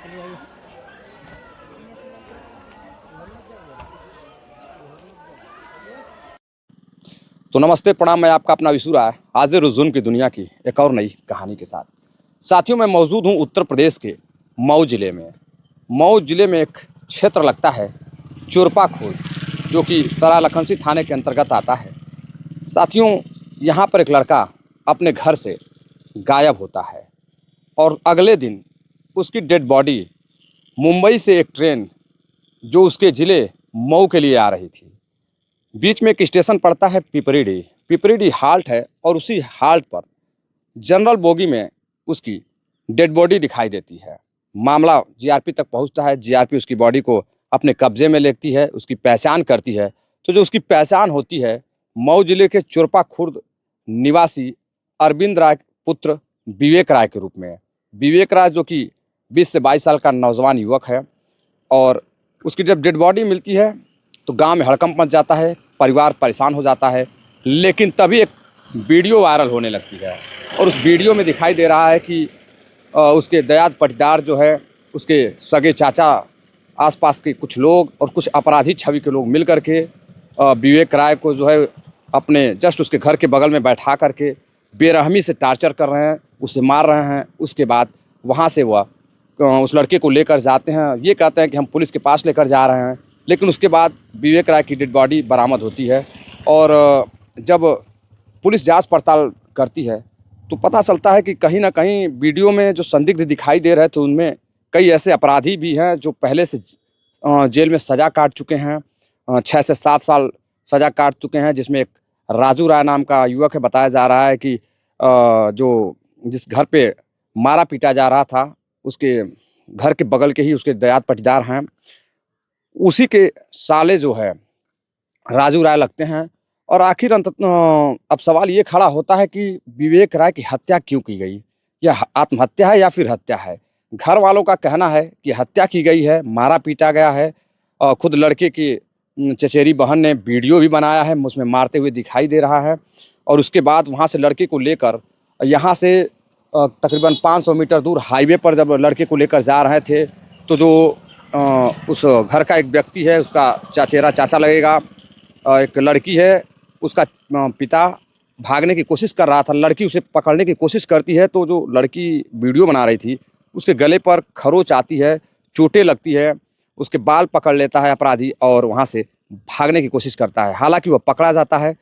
तो नमस्ते प्रणाम, मैं आपका अपना विशु राय हाजिर हूं जुल्म की दुनिया की एक और नई कहानी के साथ। साथियों, मैं मौजूद हूं उत्तर प्रदेश के मऊ जिले में। मऊ जिले में एक क्षेत्र लगता है चोरपा खोल, जो कि सराय लखनसी थाने के अंतर्गत आता है। साथियों, यहाँ पर एक लड़का अपने घर से गायब होता है और अगले दिन उसकी डेड बॉडी मुंबई से एक ट्रेन जो उसके ज़िले मऊ के लिए आ रही थी। बीच में एक स्टेशन पड़ता है पिपरीडी हाल्ट है और उसी हाल्ट पर जनरल बोगी में उसकी डेड बॉडी दिखाई देती है। मामला जीआरपी तक पहुंचता है। जीआरपी उसकी बॉडी को अपने कब्जे में लेती है, उसकी पहचान करती है। तो जो उसकी पहचान होती है मऊ जिले के चोरपा खुर्द निवासी अरविंद राय पुत्र विवेक राय के रूप में। विवेक राय जो कि 20 से 22 साल का नौजवान युवक है और उसकी जब डेड बॉडी मिलती है तो गांव में हड़कंप मच जाता है, परिवार परेशान हो जाता है। लेकिन तभी एक वीडियो वायरल होने लगती है और उस वीडियो में दिखाई दे रहा है कि उसके दयाद पटीदार जो है, उसके सगे चाचा, आसपास के कुछ लोग और कुछ अपराधी छवि के लोग मिल करके विवेक राय को जो है अपने जस्ट उसके घर के बगल में बैठा करके बेरहमी से टार्चर कर रहे हैं, उसे मार रहे हैं। उसके बाद वहाँ से वह उस लड़के को लेकर जाते हैं। ये कहते हैं कि हम पुलिस के पास लेकर जा रहे हैं, लेकिन उसके बाद विवेक राय की डेड बॉडी बरामद होती है। और जब पुलिस जांच पड़ताल करती है तो पता चलता है कि कहीं ना कहीं वीडियो में जो संदिग्ध दिखाई दे रहे थे उनमें कई ऐसे अपराधी भी हैं जो पहले से जेल में सज़ा काट चुके हैं। 6 से 7 साल सज़ा काट चुके हैं, जिसमें एक राजू राय नाम का युवक है। बताया जा रहा है कि जो जिस घर पे मारा पीटा जा रहा था उसके घर के बगल के ही उसके दयाद पटीदार हैं, उसी के साले जो है राजू राय लगते हैं। और आखिर अब सवाल ये खड़ा होता है कि विवेक राय की हत्या क्यों की गई? यह आत्महत्या है या फिर हत्या है? घर वालों का कहना है कि हत्या की गई है, मारा पीटा गया है। और खुद लड़के की चचेरी बहन ने वीडियो भी बनाया है, उसमें मारते हुए दिखाई दे रहा है। और उसके बाद वहाँ से लड़के को लेकर यहाँ से तकरीबन 500 मीटर दूर हाईवे पर जब लड़के को लेकर जा रहे थे तो जो उस घर का एक व्यक्ति है, उसका चचेरा चाचा लगेगा, एक लड़की है, उसका पिता भागने की कोशिश कर रहा था। लड़की उसे पकड़ने की कोशिश करती है तो जो लड़की वीडियो बना रही थी उसके गले पर खरोच आती है, चोटें लगती है, उसके बाल पकड़ लेता है अपराधी और वहाँ से भागने की कोशिश करता है। हालांकि वह पकड़ा जाता है।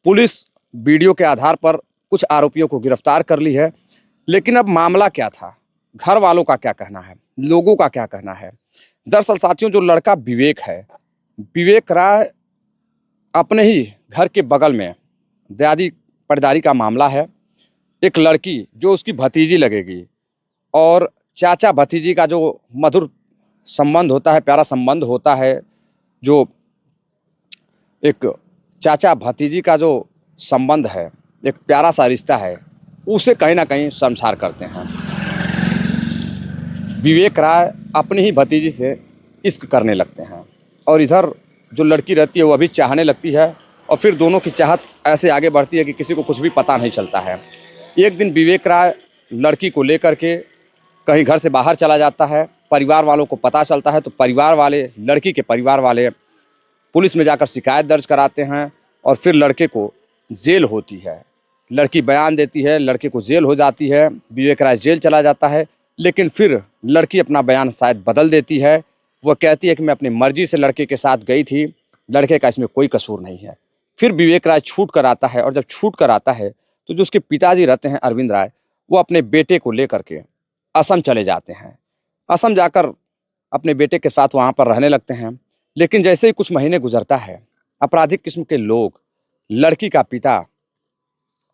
पुलिस वीडियो के आधार पर कुछ आरोपियों को गिरफ्तार कर ली है। लेकिन अब मामला क्या था? घर वालों का क्या कहना है, लोगों का क्या कहना है? दरअसल साथियों, जो लड़का विवेक है, विवेक राय अपने ही घर के बगल में दयादी पटीदारी का मामला है। एक लड़की जो उसकी भतीजी लगेगी और चाचा भतीजी का जो मधुर संबंध होता है, प्यारा संबंध होता है, जो एक चाचा भतीजी का जो संबंध है, एक प्यारा सा रिश्ता है, उसे कहीं ना कहीं शर्मसार करते हैं। विवेक राय अपनी ही भतीजी से इश्क करने लगते हैं और इधर जो लड़की रहती है वो भी चाहने लगती है और फिर दोनों की चाहत ऐसे आगे बढ़ती है कि किसी को कुछ भी पता नहीं चलता है। एक दिन विवेक राय लड़की को लेकर के कहीं घर से बाहर चला जाता है। परिवार वालों को पता चलता है तो परिवार वाले, लड़की के परिवार वाले पुलिस में जाकर शिकायत दर्ज कराते हैं और फिर लड़के को जेल होती है। लड़की बयान देती है, लड़के को जेल हो जाती है, विवेक राय जेल चला जाता है। लेकिन फिर लड़की अपना बयान शायद बदल देती है। वह कहती है कि मैं अपनी मर्जी से लड़के के साथ गई थी, लड़के का इसमें कोई कसूर नहीं है। फिर विवेक राय छूट कर आता है और जब छूट कर आता है तो जो उसके पिताजी रहते हैं अरविंद राय, वो अपने बेटे को लेकर के असम चले जाते हैं। असम जाकर अपने बेटे के साथ वहाँ पर रहने लगते हैं। लेकिन जैसे ही कुछ महीने गुजरता है, आपराधिक किस्म के लोग, लड़की का पिता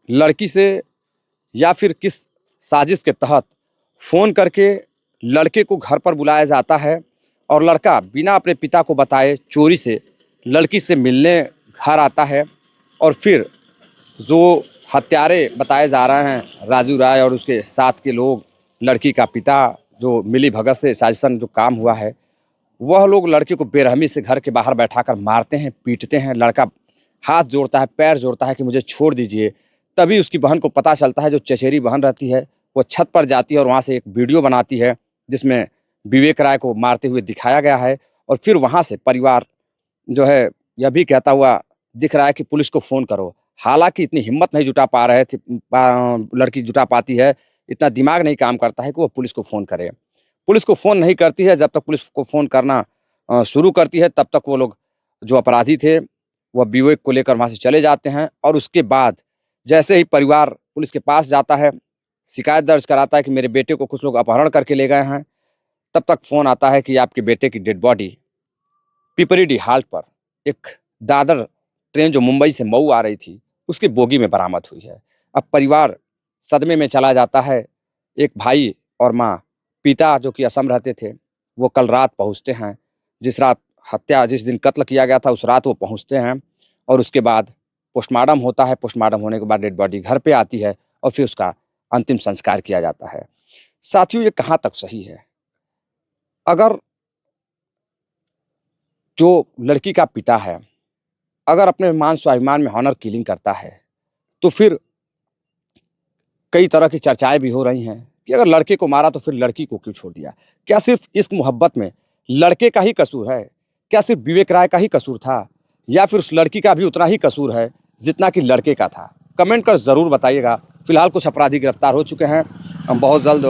लड़की से या फिर किस साजिश के तहत फ़ोन करके लड़के को घर पर बुलाया जाता है और लड़का बिना अपने पिता को बताए चोरी से लड़की से मिलने घर आता है। और फिर जो हत्यारे बताए जा रहे हैं राजू राय और उसके साथ के लोग, लड़की का पिता, जो मिली भगत से साजिशन जो काम हुआ है, वह लोग लड़के को बेरहमी से घर के बाहर बैठाकर मारते हैं, पीटते हैं। लड़का हाथ जोड़ता है, पैर जोड़ता है कि मुझे छोड़ दीजिए। तभी उसकी बहन को पता चलता है, जो चचेरी बहन रहती है, वो छत पर जाती है और वहाँ से एक वीडियो बनाती है जिसमें विवेक राय को मारते हुए दिखाया गया है। और फिर वहाँ से परिवार जो है यह भी कहता हुआ दिख रहा है कि पुलिस को फ़ोन करो। हालाँकि इतनी हिम्मत नहीं जुटा पा रहे थे, लड़की जुटा पाती है, इतना दिमाग नहीं काम करता है कि वो पुलिस को फ़ोन करे। पुलिस को फ़ोन नहीं करती है, जब तक पुलिस को फ़ोन करना शुरू करती है, तब तक वो लोग जो अपराधी थे, वह विवेक को लेकर वहाँ से चले जाते हैं। और उसके बाद जैसे ही परिवार पुलिस के पास जाता है, शिकायत दर्ज कराता है कि मेरे बेटे को कुछ लोग अपहरण करके ले गए हैं, तब तक फ़ोन आता है कि आपके बेटे की डेड बॉडी पिपरीडीह हाल्ट पर एक दादर ट्रेन जो मुंबई से मऊ आ रही थी, उसकी बोगी में बरामद हुई है। अब परिवार सदमे में चला जाता है। एक भाई और माँ, पिता जो कि असम रहते थे, वो कल रात पहुँचते हैं। जिस दिन कत्ल किया गया था, उस रात वो पहुँचते हैं और उसके बाद पोस्टमार्टम होता है। पोस्टमार्टम होने के बाद डेड बॉडी घर पे आती है और फिर उसका अंतिम संस्कार किया जाता है। साथियों, ये कहाँ तक सही है? अगर जो लड़की का पिता है, अगर अपने मान स्वाभिमान में हॉनर किलिंग करता है, तो फिर कई तरह की चर्चाएँ भी हो रही हैं कि अगर लड़के को मारा तो फिर लड़की को क्यों छोड़ दिया? क्या सिर्फ़ इश्क मोहब्बत में लड़के का ही कसूर है? क्या सिर्फ़ विवेक राय का ही कसूर था? या फिर उस लड़की का भी उतना ही कसूर है जितना कि लड़के का था? कमेंट कर ज़रूर बताइएगा। फ़िलहाल कुछ अपराधी गिरफ्तार हो चुके हैं। बहुत जल्द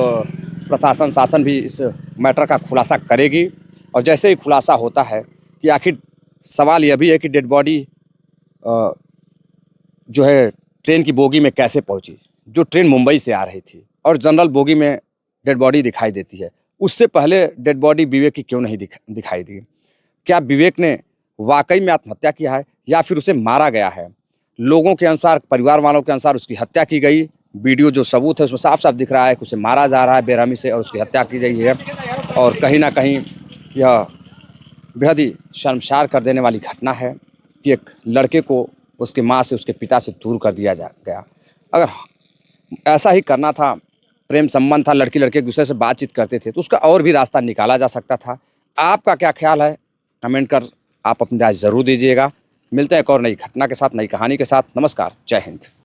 शासन भी इस मैटर का खुलासा करेगी। और जैसे ही खुलासा होता है कि आखिर सवाल यह भी है कि डेड बॉडी जो है ट्रेन की बोगी में कैसे पहुंची? जो ट्रेन मुंबई से आ रही थी और जनरल बोगी में डेड बॉडी दिखाई देती है, उससे पहले डेड बॉडी विवेक की क्यों नहीं दिखाई दी? क्या विवेक ने वाकई में आत्महत्या किया है या फिर उसे मारा गया है? लोगों के अनुसार, परिवार वालों के अनुसार उसकी हत्या की गई। वीडियो जो सबूत है उसमें साफ साफ दिख रहा है कि उसे मारा जा रहा है बेरहमी से और उसकी हत्या की गई है। और कहीं ना कहीं यह बेहद ही शर्मसार कर देने वाली घटना है कि एक लड़के को उसके माँ से, उसके पिता से दूर कर दिया गया। अगर ऐसा ही करना था, प्रेम संबंध था, लड़की लड़के एक दूसरे से बातचीत करते थे, तो उसका और भी रास्ता निकाला जा सकता था। आपका क्या ख्याल है? कमेंट कर आप अपनी राय ज़रूर दीजिएगा। मिलते हैं एक और नई घटना के साथ, नई कहानी के साथ। नमस्कार, जय हिंद।